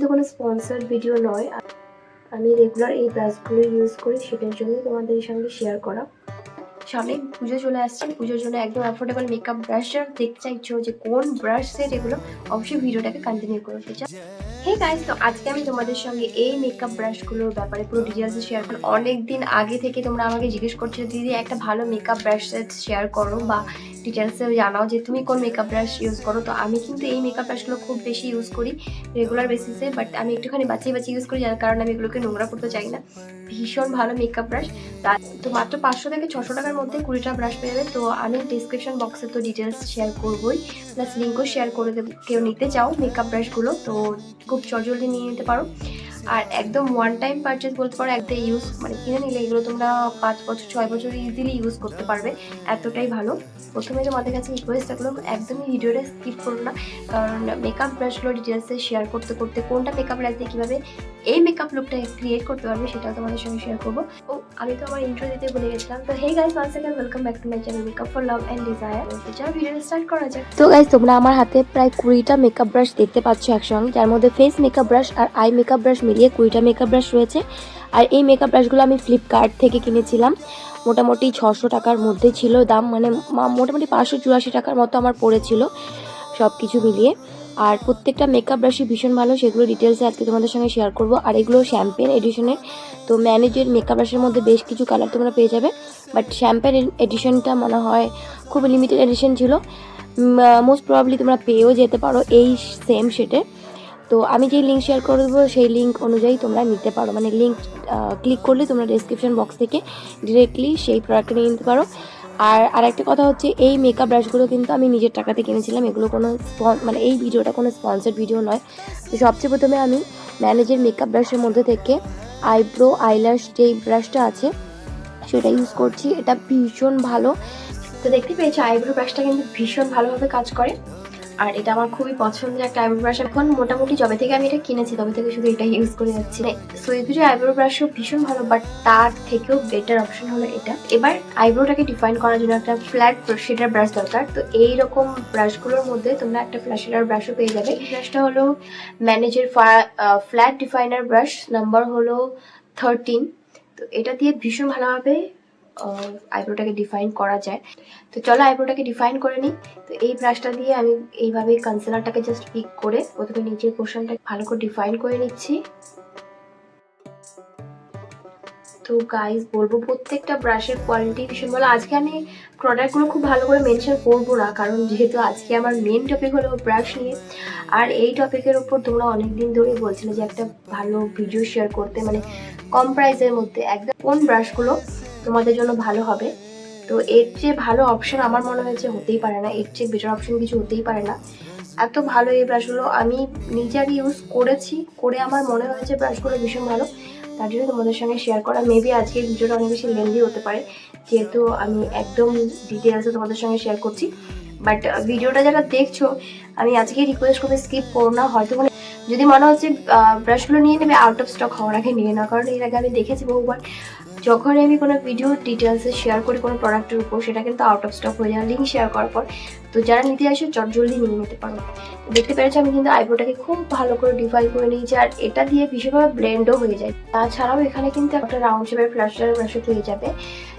কিন্তু কোনো sponsored video নয়, আমি রেগুলার এই ব্রাশগুলো ইউজ করি, সেটার জন্য তোমাদের সঙ্গে শেয়ার করা। সামনে পুজো চলে আসছে, পুজোর জন্য একদম অ্যাফোর্ডেবল মেকআপ ব্রাশ দেখতে চাইছো যে কোন ব্রাশ সেট এগুলো, অবশ্যই ভিডিওটাকে কন্টিনিউ করতে চাই। হে গাইস, তো আজকে আমি তোমাদের সঙ্গে এই মেকআপ ব্রাশগুলোর ব্যাপারে পুরো ডিটেলসে শেয়ার করব। অনেকদিন আগে থেকে তোমরা আমাকে জিজ্ঞেস করছো দিদি একটা ভালো মেকআপ ব্রাশ সেট শেয়ার করো বা ডিটেলসে জানাও যে তুমি কোন মেকআপ ব্রাশ ইউজ করো। তো আমি কিন্তু এই মেকআপ ব্রাশগুলো খুব বেশি ইউজ করি রেগুলার বেসিসে, বাট আমি একটুখানি বাঁচিয়ে ইউজ করি, যার কারণে আমি এগুলোকে নোংরা করতে চাই না। ভীষণ ভালো মেকআপ ব্রাশ, তো মাত্র 500 থেকে 600 টাকার মধ্যে 20টা ব্রাশ পেয়ে যাবে। তো আমি ডিসক্রিপশন বক্সে তো ডিটেলস শেয়ার করবোই, প্লাস লিঙ্কও শেয়ার করে দেবো। কেউ নিতে চাও মেকআপ ব্রাশগুলো তো খুব জলদি নিয়ে নিতে পারো। আর একদম ওয়ান টাইম পারচেজ বলতে পারো, একদম ইউজ মানে কিনে নিলে এগুলো তোমরা 5 বছর 6 বছর ইজিলি ইউজ করতে পারবে, এতটাই ভালো। প্রথমে তোমাদের কাছে রিকোয়েস্ট থাকলো একদমই ভিডিওটা স্কিপ করো না, কারণ মেকআপ ব্রাশগুলো ডিটেলসে শেয়ার করতে করতে কোনটা মেকআপ ব্রাশ দিয়ে কীভাবে এই মেকআপ লুকটা ক্রিয়েট করতে পারবে সেটাও তোমাদের সঙ্গে শেয়ার করবো। ও আমি তো আমার ইন্ট্রো দিতে ভুলে গেছিলাম। তো hey guys, once again welcome back to my channel makeup for love and desire. তো চলো ভিডিওটা স্টার্ট করা যাক। তো গাইস, তোমরা আমার হাতে প্রায় 20টা মেকআপ ব্রাশ দেখতে পাচ্ছ একসঙ্গে, যার মধ্যে ফেস মেকআপ ব্রাশ আর আই মেকআপ ব্রাশ মিলিয়ে 20টা মেকআপ ব্রাশ রয়েছে। আর এই মেকআপ ব্রাশগুলো আমি ফ্লিপকার্ট থেকে কিনেছিলাম, মোটামুটি 600 টাকার মধ্যে ছিল দাম, মানে মোটামুটি 584 টাকার মতো আমার পড়েছিল সব কিছু মিলিয়ে। আর প্রত্যেকটা মেকআপ ব্রাশই ভীষণ ভালো, সেগুলো ডিটেলসে আজকে তোমাদের সঙ্গে শেয়ার করবো। আর এগুলো শ্যাম্পেন এডিশনের, তো ম্যানেজের মেকআপ ব্রাশের মধ্যে বেশ কিছু কালার তোমরা পেয়ে যাবে, বাট শ্যাম্পেন এডিশনটা মনে হয় খুব লিমিটেড এডিশন ছিল। মোস্ট প্রবাবলি তোমরা পেয়েও যেতে পারো এই সেম শেটে। তো আমি যেই লিঙ্ক শেয়ার করে দেবো সেই লিঙ্ক অনুযায়ী তোমরা নিতে পারো, মানে লিঙ্ক ক্লিক করলে তোমরা ডেসক্রিপশন বক্স থেকে ডিরেক্টলি সেই প্রোডাক্টটা নিয়ে নিতে পারো। আর আরেকটা কথা হচ্ছে, এই মেকআপ ব্রাশগুলো কিন্তু আমি নিজের টাকাতে কিনেছিলাম, এগুলো কোনো মানে এই ভিডিওটা কোনো স্পন্সর্ড ভিডিও নয়। তো সবচেয়ে প্রথমে আমি ম্যানেজের মেকআপ ব্রাশের মধ্যে থেকে আইব্রো আইল্যাশ যেই ব্রাশটা আছে সেটা ইউজ করছি, এটা ভীষণ ভালো। তো দেখতে পেয়েছি আইব্রো ব্রাশটা কিন্তু ভীষণ ভালোভাবে কাজ করে, আর এটা আমার খুবই পছন্দের একটা আইব্রো ব্রাশ। এখন মোটামুটি যবে থেকে আমি এটা কিনেছি তবে থেকে শুধু এটা ইউজ করে যাচ্ছি। সো এই দুটো আইব্রো ব্রাশও ভীষণ ভালো, বাট তার থেকেও বেটার অপশন হলো এটা। এবার আইব্রোটাকে ডিফাইন করার জন্য একটা ফ্ল্যাট শেডার ব্রাশ দরকার। তো এইরকম ব্রাশগুলোর মধ্যে তোমরা একটা ফ্ল্যাট শেডার ব্রাশও পেয়ে যাবে। এই ব্রাশটা হলো ম্যানেজের ফ্ল্যাট ডিফাইনার ব্রাশ, নাম্বার হলো 13। তো এটা দিয়ে ভীষণ ভালোভাবে আইব্রোটাকে ডিফাইন করা যায়। তো চলো আইব্রোটাকে ডিফাইন করে নিই। তো এই ব্রাশটা দিয়ে আমি এইভাবে কনসিলারটাকে জাস্ট পিক করে প্রথমে নিচের পোর্শনটা ভালো করে ডিফাইন করে নিচ্ছি। তো গাইস বলবো প্রত্যেকটা ব্রাশের কোয়ালিটি ভীষণ ভালো। আজকে আমি প্রোডাক্টগুলো খুব ভালো করে মেনশন করবো না, কারণ যেহেতু আজকে আমার মেন টপিক হলো ব্রাশ নিয়ে। আর এই টপিকের উপর তোমরা অনেকদিন ধরেই বলছিলে যে একটা ভালো ভিডিও শেয়ার করতে, মানে কম প্রাইসের মধ্যে একদম কোন ব্রাশগুলো তোমাদের জন্য ভালো হবে। তো এর চেয়ে ভালো অপশন আমার মনে হয়েছে হতেই পারে না, এর চেয়ে বেটার অপশন কিছু হতেই পারে না। এত ভালো এই ব্রাশগুলো, আমি নিজে আগে ইউজ করেছি, করে আমার মনে হয়েছে ব্রাশগুলো ভীষণ ভালো, তার জন্য তোমাদের সঙ্গে শেয়ার করা। মেবি আজকের ভিডিওটা অনেক বেশি লেন্দি হতে পারে, যেহেতু আমি একদম ডিটেলসে তোমাদের সঙ্গে শেয়ার করছি। বাট ভিডিওটা যারা দেখছো আমি আজকে রিকোয়েস্ট করতে স্কিপ করো না। হয়তো মানে যদি মনে হচ্ছে ব্রাশগুলো নিয়ে নেবে, আউট অফ স্টক হওয়ার আগে নিয়ে না, কারণ এর আগে আমি দেখেছি বহুবার যখন আমি কোনো ভিডিও ডিটেলসে শেয়ার করি কোনো প্রোডাক্টের উপর, সেটা কিন্তু আউট অফ স্টক হয়ে যায় লিঙ্ক শেয়ার করার পর। তো যারা নিতে আসে জলদি নিয়ে নিতে পারো। দেখতে পেরেছি আমি কিন্তু আইব্রোটাকে খুব ভালো করে ডিফাইন করে নিয়েছি, আর এটা দিয়ে ভীষণভাবে ব্লেন্ডও হয়ে যায়। তাছাড়াও এখানে কিন্তু একটা রাউন্ড শেপের ফ্ল্যাশার ব্রাশও পেয়ে যাবে।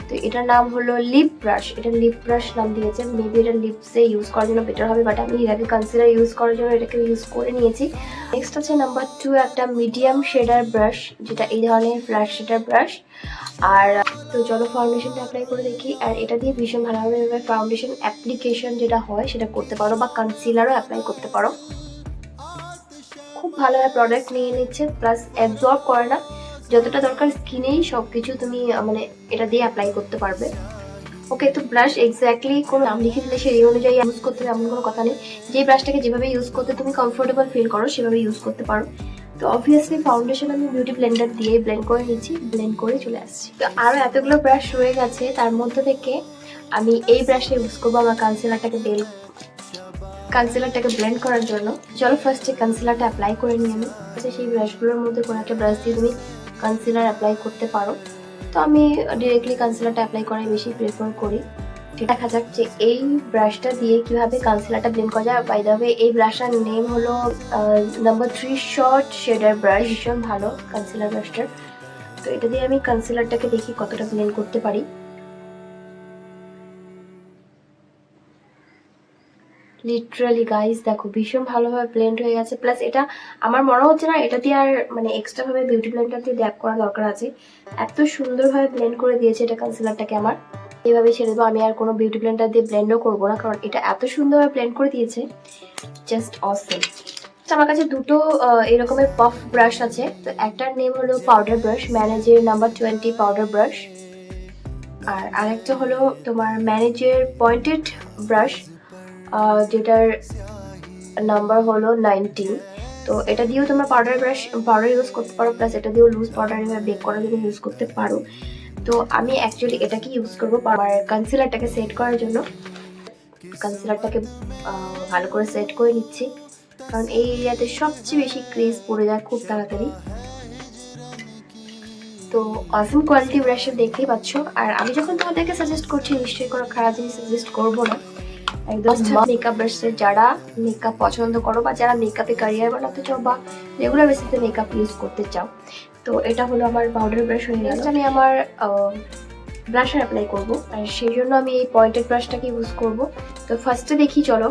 তো এটার নাম হলো লিপ ব্রাশ, এটা লিপ ব্রাশ নাম দিয়েছে। মেবি এটা লিপসে ইউজ করার জন্য বেটার হবে, বাট আমি এর আগে কনসিলার ইউজ করার জন্য এটাকে ইউজ করে নিয়েছি। নেক্সট আছে নাম্বার 2 একটা মিডিয়াম শেডার ব্রাশ, যেটা এই ধরনের ফ্ল্যাট শেডার ব্রাশ। আর তো চলো ফাউন্ডেশনটা অ্যাপ্লাই করে দেখি। আর এটা দিয়ে ভীষণ ভালোভাবে ফাউন্ডেশন অ্যাপ্লিকেশন যেটা হয় সেটা করতে পারো, বা কনসিলারও অ্যাপ্লাই করতে পারো। খুব ভালোভাবে প্রোডাক্ট নিয়ে নিচ্ছে, প্লাস অ্যাবজর্ব করে না, যতটা দরকার স্কিনেই সব কিছু তুমি মানে এটা দিয়ে অ্যাপ্লাই করতে পারবে। ওকে, তো ব্রাশ এক্স্যাক্টলি কোনো নাম লিখে দিলে সেই অনুযায়ী ইউজ করতে হবে এমন কোনো কথা নেই। যে ব্রাশটাকে যেভাবে ইউজ করতে তুমি কমফোর্টেবল ফিল করো সেভাবে ইউজ করতে পারো। তো অবভিয়াসলি ফাউন্ডেশন আমি বিউটি ব্লেন্ডার দিয়ে ব্লেন্ড করে নিচ্ছি, ব্লেন্ড করে চলে আসছি। তো আরও এতগুলো ব্রাশ রয়ে গেছে, তার মধ্যে থেকে আমি এই ব্রাশটা ইউজ করবো আমার কনসিলারটাকে ব্লেন্ড করার জন্য। চলো ফার্স্টে কনসিলারটা অ্যাপ্লাই করে নিয়ে আমি সেই ব্রাশগুলোর মধ্যে কোনো একটা ব্রাশ দিয়ে তুমি কনসিলার অ্যাপ্লাই করতে পারো। তো আমি ডিরেক্টলি কনসিলারটা অ্যাপ্লাই করাই বেশি প্রেফার করি। দেখা যাক যে এই ব্রাশটা দিয়ে কিভাবে কনসিলারটা ব্লেন্ড করা যায়। বাই দ্য ওয়ে এই ব্রাশটার নেম হলো নাম্বার 3 শর্ট শেডার ব্রাশ, ভীষণ ভালো কনসিলার ব্রাশটার। তো এটা দিয়ে আমি কনসিলারটাকে দেখি কতটা ব্লেন্ড করতে পারি। লিটারালি গাইস দেখো ভীষণ ভালোভাবে ব্লেন্ড হয়ে গেছে। প্লাস এটা আমার মনে হচ্ছে না এটা দিয়ে আর মানে এক্সট্রা ভাবে বিউটি ব্লেন্ডার দিয়ে ড্যাপ করা দরকার আছে। এত সুন্দরভাবে ব্লেন্ড করে দিয়েছে এটা কনসিলারটাকে আমার। এইভাবে ছেড়ে দেবো, আমি আর কোনো বিউটি ব্লেন্ডার দিয়ে ব্লেন্ডও করবো না, কারণ এটা এত সুন্দরভাবে ব্লেন্ড করে দিয়েছে, জাস্ট অসম। আমার কাছে দুটো এরকমের পাফ ব্রাশ আছে। তো একটার নেম হলো পাউডার ব্রাশ, ম্যানেজের নাম্বার 20 পাউডার ব্রাশ। আর আরেকটা হলো তোমার ম্যানেজের পয়েন্টেড ব্রাশ, যেটার নাম্বার হলো 19। তো এটা দিয়েও তোমরা পাউডার ইউজ করতে পারো, প্লাস এটা দিয়েও লুজ পাউডার বেক করার জন্য ইউজ করতে পারো। তো আমি অ্যাকচুয়ালি এটাকে ইউজ করবো আমার কনসিলারটাকে সেট করার জন্য। কনসিলারটাকে ভালো করে সেট করে নিচ্ছি, কারণ এই এরিয়াতে সবচেয়ে বেশি ক্রিজ পড়ে যায় খুব তাড়াতাড়ি। তো অসম কোয়ালিটি ব্রাশ দেখতেই পাচ্ছ। আর আমি যখন তোমাদেরকে সাজেস্ট করছি নিশ্চয়ই কোনো খারাপ জিনিস সাজেস্ট করবো না, একদম মেকআপ ব্রাশের যারা মেকআপ পছন্দ করো বা যারা মেকআপে ক্যারিয়ার বানাতে চাও বা রেগুলার বেসিসে মেকআপ ইউজ করতে চাও। তো এটা হলো আমার পাউডার ব্রাশ হয়ে গেল। আমি আমার ব্রাশার অ্যাপ্লাই করব, আর সেই জন্য আমি এই পয়েন্টেড ব্রাশটাকে ইউজ করব। তো ফার্স্টে দেখি চলো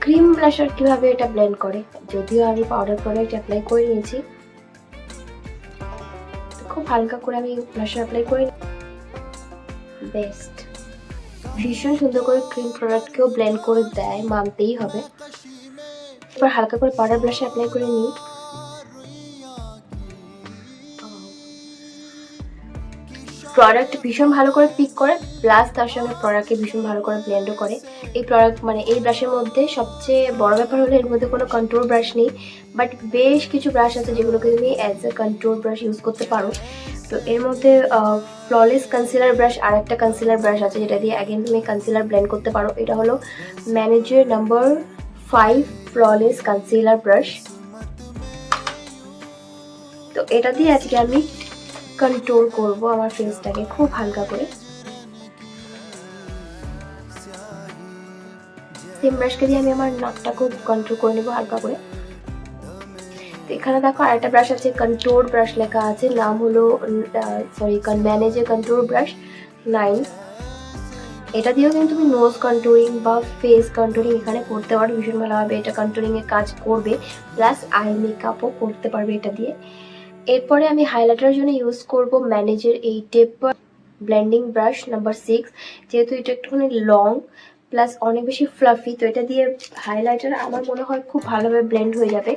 ক্রিম ব্লাশার কিভাবে এটা ব্লেন্ড করে। যদিও আমি পাউডার প্রোডাক্ট অ্যাপ্লাই করে নিয়েছি, খুব হালকা করে আমি ব্লাশার অ্যাপ্লাই করে বেস্ট। ভীষণ সুন্দর করে ক্রিম প্রোডাক্টকেও ব্লেন্ড করে দেয়, মানতেই হবে। এবার হালকা করে পাউডার ব্লাশ অ্যাপ্লাই করে নিই। প্রোডাক্ট ভীষণ ভালো করে পিক করে, প্লাস তার সঙ্গে প্রোডাক্টকে ভীষণ ভালো করে ব্লেন্ডও করে। এই প্রোডাক্ট মানে এই ব্রাশের মধ্যে সবচেয়ে বড় ব্যাপার হলো এর মধ্যে কোনো কন্ট্রোল ব্রাশ নেই, বাট বেশ কিছু ব্রাশ আছে যেগুলোকে তুমি as a control brush use করতে পারো। তো এর মধ্যে ফ্ললেস কনসিলার ব্রাশ আর একটা কনসিলার ব্রাশ আছে যেটা দিয়ে অ্যাগেন তুমি কনসিলার ব্লেন্ড করতে পারো। এটা হলো ম্যানেজের নাম্বার 5 ফ্ললেস কনসিলার ব্রাশ। তো এটা দিয়ে আজকে আমি কন্ট্রোল করব আমার ফেসটাকে খুব হালকা করে। সেম ব্রাশকে দিয়ে আমি আমার নাকটা খুব কন্ট্রোল করে নেবো হালকা করে। তো এখানে দেখো আরেকটা ব্রাশ আছে, কন্ট্রোল ব্রাশ লেখা আছে, নাম হলো ম্যানেজের কন্ট্রোল ব্রাশ 9। এটা দিয়েও কিন্তু তুমি নোজ কন্ট্রোলিং বা ফেস কন্ট্রোলিং এখানে করতে পারো, ভীষণ ভালোভাবে এটা কন্ট্রোলিং এর কাজ করবে, প্লাস আই মেকআপও করতে পারবে এটা দিয়ে। এরপরে আমি হাইলাইটারের জন্য ইউজ করব ম্যানেজের এই টেপার ব্লেন্ডিং ব্রাশ নাম্বার 6। যেহেতু এটা একটুখানি লং প্লাস অনেক বেশি ফ্লাফি, তো এটা দিয়ে হাইলাইটার আমার মনে হয় খুব ভালোভাবে ব্লেন্ড হয়ে যাবে।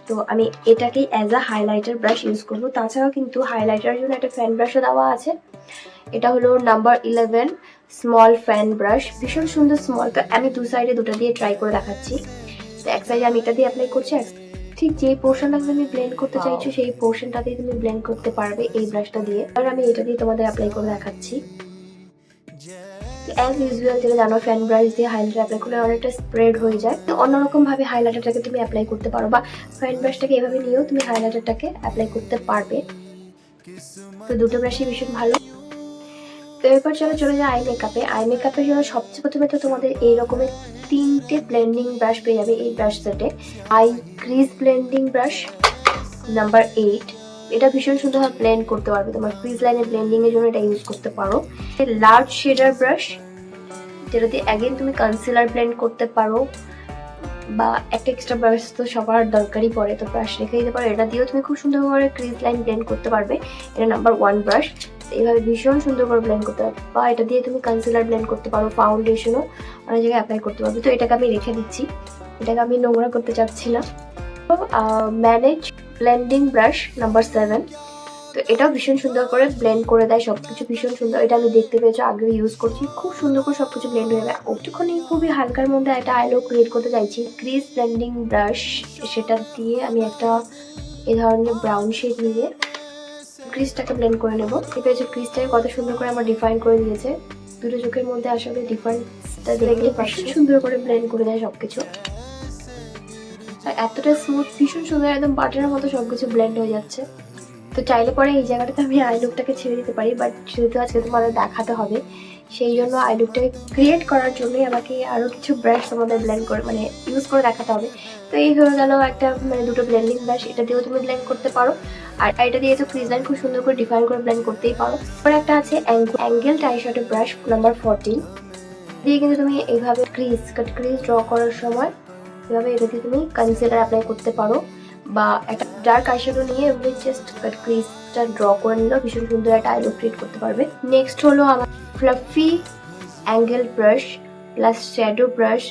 তো আমি এটাকেই as a highlighter brush use করবো। তাছাড়াও কিন্তু হাইলাইটারের জন্য একটা ফ্যান ব্রাশও দেওয়া আছে, এটা হলো নাম্বার 11 স্মল ফ্যান ব্রাশ, ভীষণ সুন্দর স্মল। তো আমি দু সাইডে দুটো দিয়ে ট্রাই করে দেখাচ্ছি। তো এক সাইডে আমি এটা দিয়ে অ্যাপ্লাই করছি, ঠিক যে পোর্শনটা তুমি ব্লেন্ড করতে চাইছো সেই পোর্শনটা দিয়ে তুমি ব্লেন্ড করতে পারবে এই ব্রাশটা দিয়ে। আর আমি এটা দিয়ে তোমাদের অ্যাপ্লাই করে দেখাচ্ছি। অ্যাজ ইউজুয়াল যেটা জানো ফ্যান ব্রাশ দিয়ে হাইলাইটার অ্যাপ্লাই করলে অনেকটা স্প্রেড হয়ে যায়। তো অন্যরকম ভাবে হাইলাইটারটাকে তুমি অ্যাপ্লাই করতে পারো, বা ফ্যান ব্রাশটাকে এভাবে নিয়েও তুমি হাইলাইটারটাকে অ্যাপ্লাই করতে পারবে। তো দুটো ব্রাশই ভীষণ ভালো। তো এরপর চলে যায় আই মেকআপে। আই মেকআপের জন্য সবচেয়ে প্রথমে তো তোমাদের এই রকমের 3টে ব্লেন্ডিং ব্রাশ পেয়ে যাবে এই ব্রাশ সেটে। Eye crease blending brush number 8, এটা ভীষণ সুন্দরভাবে ব্লেন্ড করতে পারবে, তোমার ক্রিজ লাইনের ব্লেন্ডিং এর জন্য এটা ইউজ করতে পারো। লার্জ শেডার ব্রাশ, যেটা দিয়ে অ্যাগেন তুমি কনসিলার ব্লেন্ড করতে পারো, বা একটা এক্সট্রা ব্রাশ তো সবার দরকারই পড়ে, তো ব্রাশ রেখে দিতে পারো। এটা দিয়েও তুমি খুব সুন্দর করে ক্রিজ লাইন ব্লেন্ড করতে পারবে। এটা নাম্বার 1 ব্রাশ, এইভাবে ভীষণ সুন্দর করে ব্লেন্ড করতে পারবে। বা এটা দিয়ে তুমি কনসিলার ব্লেন্ড করতে পারো, ফাউন্ডেশনও অনেক জায়গায় অ্যাপ্লাই করতে পারবে। তো এটাকে আমি রেখে দিচ্ছি, এটাকে আমি নোংরা করতে চাচ্ছি না। ম্যানেজ ব্লেন্ডিং ব্রাশ নাম্বার 7, তো এটাও ভীষণ সুন্দর করে ব্লেন্ড করে দেয় সবকিছু, ভীষণ সুন্দর। এটা আমি দেখতে পেয়েছি, আগেও ইউজ করছি, খুব সুন্দর করে সবকিছু ব্লেন্ড হয়ে যাবে। একটুখানি খুবই হালকার মধ্যে একটা আইলো ক্রিয়েট করতে চাইছি। ক্রিজ ব্লেন্ডিং ব্রাশ, সেটা দিয়ে আমি একটা এই ধরনের ব্রাউন শেড নিয়ে ক্রিজটাকে ব্লেন্ড করে নেবো। এটা হচ্ছে ক্রিজটাকে কত সুন্দর করে আমার ডিফাইন করে দিয়েছে, দুটো চোখের মধ্যে আসলে ডিফারেন্সটা দেখতে পাচ্ছি। সুন্দর করে ব্লেন্ড করে দেয় সবকিছু, এতটা স্মুথ, ভীষণ সুন্দর, একদম বাটারের মতো সবকিছু ব্লেন্ড হয়ে যাচ্ছে। তো চাইলে পরে এই জায়গাটাতে আমি আই লুকটাকে ছেড়ে দিতে পারি, বাট যেহেতু আজকে তোমাদের দেখাতে হবে সেই জন্য আই লুকটাকে ক্রিয়েট করার জন্যই আমাকে আরও কিছু ব্রাশ তোমাদের ব্লেন্ড করে মানে ইউজ করে দেখাতে হবে। তো এই হয়ে গেল একটা মানে দুটো ব্লেন্ডিং ব্রাশ, এটা দিয়েও তুমি ব্লেন্ড করতে পারো। আর এটা দিয়ে তো ক্রিজ লাইন খুব সুন্দর করে ডিফাইন করে ব্লেন্ড করতেই পারো। পরে একটা আছে অ্যাঙ্গেল টাই শ্যাডো ব্রাশ নাম্বার 14 দিয়ে কিন্তু তুমি এইভাবে ক্রিজ ড্র করার সময় এভাবে এটা দিয়ে তুমি কনসিলার অ্যাপ্লাই করতে পারো, বা একটা ডার্ক আইশ্যাডো নিয়ে এভাবে জাস্ট ক্রিজটা ড্র করে নিলেও ভীষণ সুন্দর একটা আই লুক ক্রিয়েট করতে পারবে। নেক্সট হলো আমার fluffy angle brush plus shadow brush.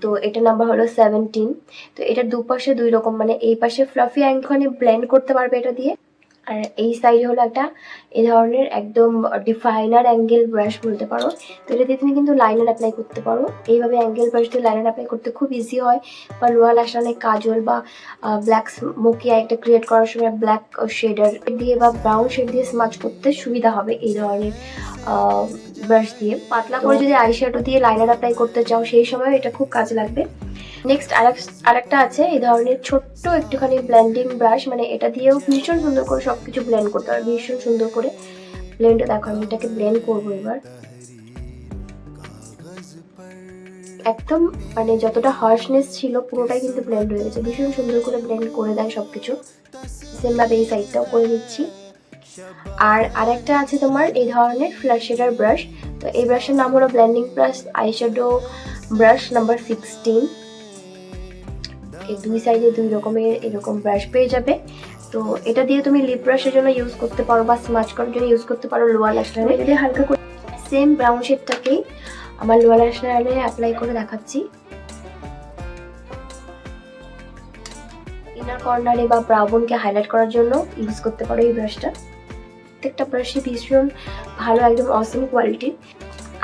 তো এটা নাম্বার হলো 17। তো এটার দুপাশে দুই রকম, মানে এই পাশে ফ্লাফি অ্যাঙ্গেল ব্লেন্ড করতে পারবে এটা দিয়ে, আর এই সাইডে হলো একটা এই ধরনের একদম ডিফাইনার অ্যাঙ্গেল ব্রাশ বলতে পারো। তো এটা দিয়ে তুমি কিন্তু লাইনার অ্যাপ্লাই করতে পারো। এইভাবে অ্যাঙ্গেল ব্রাশ দিয়ে লাইনার অ্যাপ্লাই করতে খুব ইজি হয়, বা লোয়ার ল্যাশ লাইনে কাজল বা ব্ল্যাক স্মোকি একটা ক্রিয়েট করার সময় ব্ল্যাক শেডার দিয়ে বা ব্রাউন শেড দিয়ে স্মাচ করতে সুবিধা হবে এই ধরনের ব্রাশ দিয়ে। পাতলা করে যদি আইশ্যাডো দিয়ে লাইনার অ্যাপ্লাই করতে চাও সেই সময় এটা খুব কাজে লাগবে। নেক্সট আরেকটা আছে এই ধরনের ছোট্ট একটুখানি ব্লেন্ডিং ব্রাশ, মানে এটা দিয়েও ভীষণ সুন্দর করে সবকিছু ব্লেন্ড করতে হবে, ভীষণ সুন্দর করে ব্লেন্ডে। দেখো আমি এটাকে ব্লেন্ড করবো এবার, একদম মানে যতটা হার্শনেস ছিল পুরোটাই কিন্তু ব্লেন্ড হয়ে গেছে, ভীষণ সুন্দর করে ব্লেন্ড করে দেয় সবকিছু। সেম ভাবে এই সাইডটাও করে দিচ্ছি। আর আরেকটা আছে তোমার এই ধরনের ফ্ল্যাট শেডার ব্রাশ। তো এই ব্রাশের নাম হলো blending brush eyeshadow brush number 16। এই দুই সাইডে দুই রকমের এরকম ব্রাশ পেয়ে যাবে। তো এটা দিয়ে তুমি লিপ ব্রাশের জন্য ইউজ করতে পারো বা স্মাচ করার জন্য ইউজ করতে পারো লোয়ার ল্যাশ লাইনে। যদি হালকা করে সেম ব্রাউন শেডটাকেই আমার লোয়ার ল্যাশ লাইনে অ্যাপ্লাই করে দেখাচ্ছি। ইনার কর্নারে বা ব্রাউনকে হাইলাইট করার জন্য ইউজ করতে পারো এই ব্রাশটা। প্রত্যেকটা ব্রাশই ভীষণ ভালো, একদম অসম কোয়ালিটির।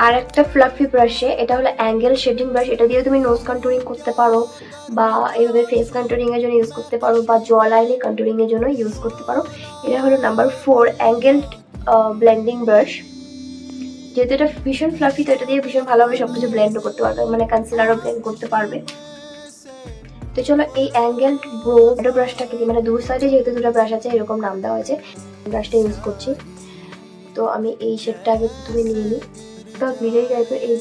আর একটা ফ্লাফি ব্রাশে, এটা হলো অ্যাঙ্গেল শেডিং ব্রাশ, এটা দিয়ে তুমি নোজ কন্টুরিং করতে পারো, বা এইভাবে ফেস কন্টুরিং এর জন্য ইউজ করতে পারো, বা জ লাইনে কন্টুরিং এর জন্য ইউজ করতে পারো। এটা হলো নাম্বার 4 অ্যাঙ্গেল ব্লেন্ডিং ব্রাশ। যেহেতু এটা ভীষণ ফ্লাফি, তো এটা দিয়ে ভীষণ ভালোভাবে সবকিছু ব্লেন্ডও করতে পারবে, মানে কনসিলারও ব্লেন্ড করতে পারবে। তো চলো এই অ্যাঙ্গেল ব্রো ব্রাশটাকে দিয়ে, মানে দু সাইডে যেহেতু দুটো ব্রাশ আছে এরকম নাম দেওয়া হয়েছে, ব্রাশটা ইউজ করছি। তো আমি এই শেডটা আগে তুমি নিয়ে নিই, গ্লিটারি টাইপের। এই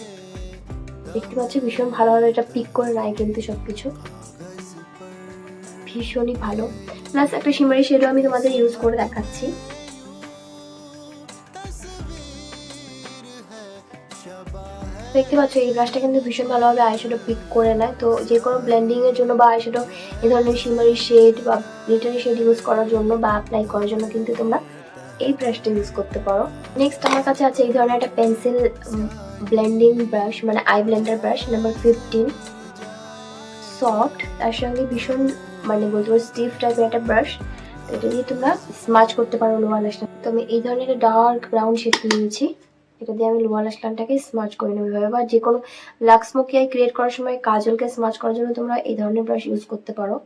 দেখতে পাচ্ছি ভীষণ ভালোভাবে এটা পিক করে নেয় কিন্তু সবকিছু, ভীষণই ভালো। প্লাস একটা শিমারি শেডও আমি তোমাদের ইউজ করে দেখাচ্ছি। দেখতে পাচ্ছ এই ব্রাশটা কিন্তু ভীষণ ভালোভাবে আইশ্যাডো পিক করে নেয়। তো যে কোনো ব্লেন্ডিং এর জন্য বা আইশ্যাডো এই ধরনের শিমারি শেড বা গ্লিটারি শেড ইউজ করার জন্য বা অ্যাপ্লাই করার জন্য কিন্তু তোমরা এই ব্রাশটা ইউজ করতে পারো। নেক্সট আমার কাছে আছে এই ধরনের একটা পেন্সিল ব্লেন্ডিং ব্রাশ, মানে I Blender brush number 15। Soft, তার সঙ্গে ভীষণ মানে বলতে পারো স্টিফ টাইপের একটা ব্রাশ। তো এটা দিয়ে তোমরা স্মাচ করতে পারো লোয়ার ল্যাশ লাইন। তো আমি এই ধরনের একটা ডার্ক ব্রাউন শেড নিয়েছি, এটা দিয়ে আমি লোয়ার ল্যাশ লাইনটাকে স্মাচ করে নেবো এভাবে। বা যে কোনো লাক্স স্মোকি আই ক্রিয়েট করার সময় কাজলকে স্মাচ করার জন্য তোমরা এই ধরনের ব্রাশ ইউজ করতে পারো।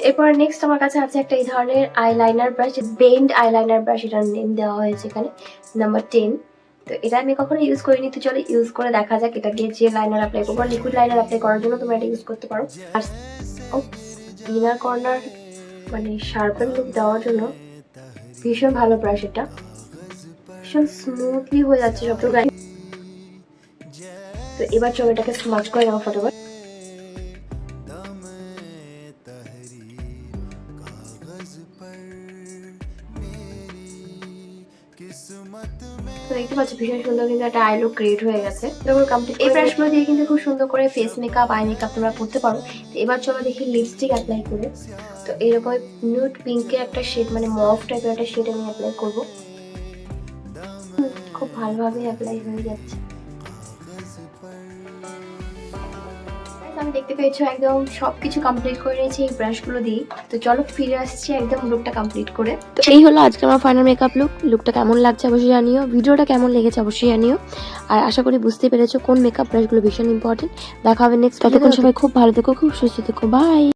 এরপর নেক্সট আমার কাছে আছে একটা এই ধরনের eyeliner brush, bend eyeliner brush, এটার নেম দেওয়া হয়েছে এখানে নাম্বার 10। তো এটা আমি কখনো ইউজ করিনি, তো চলো ইউজ করে দেখা যাক এটা দিয়ে যে লাইনার অ্যাপ্লাই করবো। লিকুইড লাইনার অ্যাপ্লাই করার জন্য তোমরা এটা ইউজ করতে পারো। আর ইনার কর্নার মানে শার্পেন লুক দেওয়ার জন্য ভীষণ ভালো ব্রাশ, এটা ভীষণ স্মুথলি হয়ে যাচ্ছে সবটুকু। তো এবার চলো এটাকে স্মাচ করে নেওয়া ফটোবার। তো দেখতে পাচ্ছি ভীষণ সুন্দর কিন্তু একটা আই লুক ক্রিয়েট হয়ে গেছে। কমপ্লিট এই ব্রাশগুলো দিয়ে কিন্তু খুব সুন্দর করে ফেস মেকআপ আই মেকআপ তোমরা করতে পারো। তো এবার চলো দেখি লিপস্টিক অ্যাপ্লাই করে। তো এরকম নিউড পিঙ্কের একটা শেড, মানে মফ টাইপের একটা শেড আমি অ্যাপ্লাই করবো। খুব ভালোভাবে অ্যাপ্লাই হয়ে যাচ্ছে। আমি দেখতে পেয়েছো একদম সবকিছু কমপ্লিট করে নিয়েছি এই ব্রাশগুলো দিয়ে। তো চলো ফিরে আসছি একদম লুকটা কমপ্লিট করে। তো এই হলো আজকে আমার ফাইনাল মেকআপ লুক। লুকটা কেমন লাগছে অবশ্যই জানিও, ভিডিওটা কেমন লেগেছে অবশ্যই জানিও। আর আশা করি বুঝতে পেরেছো কোন মেকআপ ব্রাশগুলো ভীষণ ইম্পর্টেন্ট। দেখা হবে নেক্সট। ততক্ষণ সবাই খুব ভালো থেকো, খুব সুস্থ থেকো, বাই।